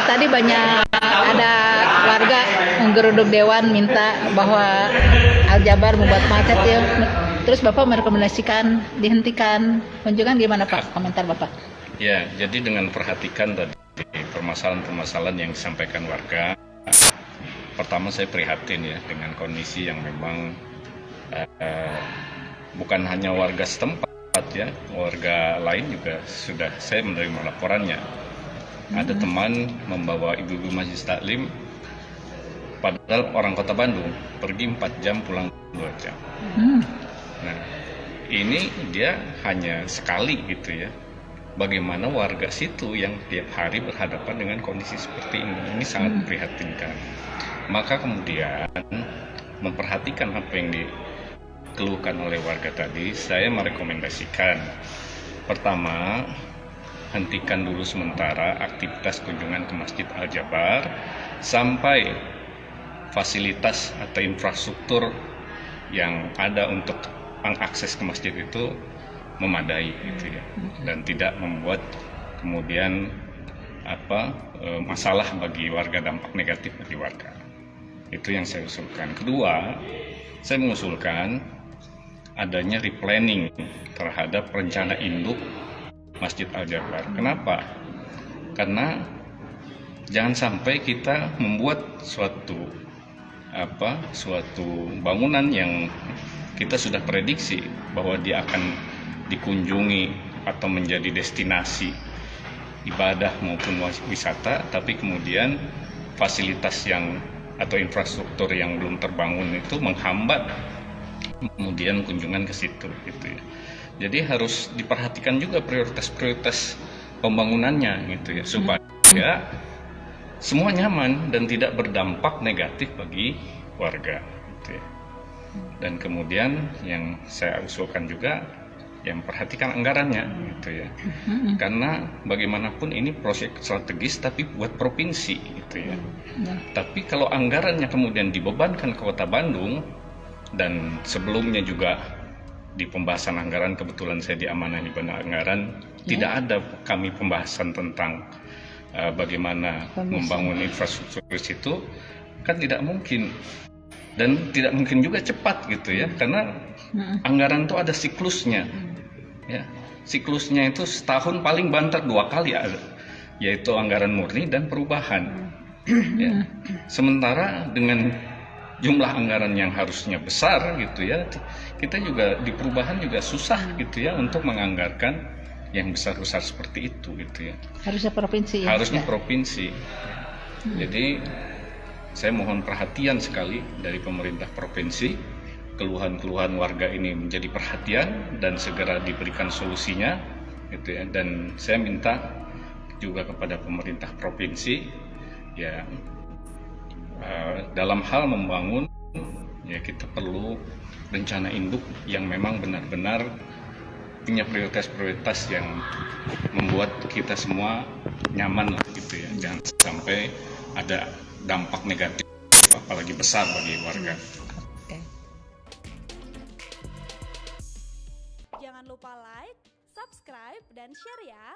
Tadi banyak ada warga menggeruduk dewan minta bahwa Aljabar membuat macet ya. Terus Bapak merekomendasikan dihentikan kunjungan, gimana Pak? Komentar Bapak? Ya, jadi dengan perhatikan tadi permasalahan-permasalahan yang disampaikan warga, pertama saya prihatin ya dengan kondisi yang memang bukan hanya warga setempat ya, warga lain juga sudah saya menerima laporannya. Ada teman membawa ibu-ibu majelis taklim, padahal orang Kota Bandung, pergi 4 jam pulang 2 jam. Nah, ini dia hanya sekali gitu ya. Bagaimana warga situ yang tiap hari berhadapan dengan kondisi seperti ini sangat memprihatinkan. Maka kemudian memperhatikan apa yang dikeluhkan oleh warga tadi, saya merekomendasikan pertama, hentikan dulu sementara aktivitas kunjungan ke Masjid Aljabar sampai fasilitas atau infrastruktur yang ada untuk mengakses ke masjid itu memadai gitu ya, dan tidak membuat kemudian masalah bagi warga, dampak negatif bagi warga. Itu yang saya usulkan. Kedua, saya mengusulkan adanya replanning terhadap rencana induk Masjid Aljabar. Kenapa? Karena jangan sampai kita membuat suatu bangunan yang kita sudah prediksi bahwa dia akan dikunjungi atau menjadi destinasi ibadah maupun wisata, tapi kemudian fasilitas yang atau infrastruktur yang belum terbangun itu menghambat kemudian kunjungan ke situ gitu ya. Jadi harus diperhatikan juga prioritas-prioritas pembangunannya gitu ya, supaya semua nyaman dan tidak berdampak negatif bagi warga gitu ya. Dan kemudian yang saya usulkan juga yang perhatikan anggarannya gitu ya. Karena bagaimanapun ini proyek strategis tapi buat provinsi gitu ya. Tapi kalau anggarannya kemudian dibebankan ke Kota Bandung, dan sebelumnya juga di pembahasan anggaran, kebetulan saya diamanahi benar anggaran, tidak ada kami pembahasan tentang bagaimana membangun infrastruktur di situ, kan tidak mungkin. Dan tidak mungkin juga cepat gitu ya, karena anggaran itu ada siklusnya. Ya, siklusnya itu setahun paling banter 2 kali ada, yaitu anggaran murni dan perubahan. Ya. Sementara dengan jumlah anggaran yang harusnya besar gitu ya, kita juga di perubahan juga susah gitu ya untuk menganggarkan yang besar-besar seperti itu gitu ya. Harusnya provinsi ya? Harusnya provinsi. Jadi saya mohon perhatian sekali dari pemerintah provinsi, keluhan-keluhan warga ini menjadi perhatian dan segera diberikan solusinya gitu ya. Dan saya minta juga kepada pemerintah provinsi ya, dalam hal membangun ya, kita perlu rencana induk yang memang benar-benar punya prioritas-prioritas yang membuat kita semua nyaman lah gitu ya. Jangan sampai ada dampak negatif apalagi besar bagi warga. Jangan lupa like, subscribe, dan share ya.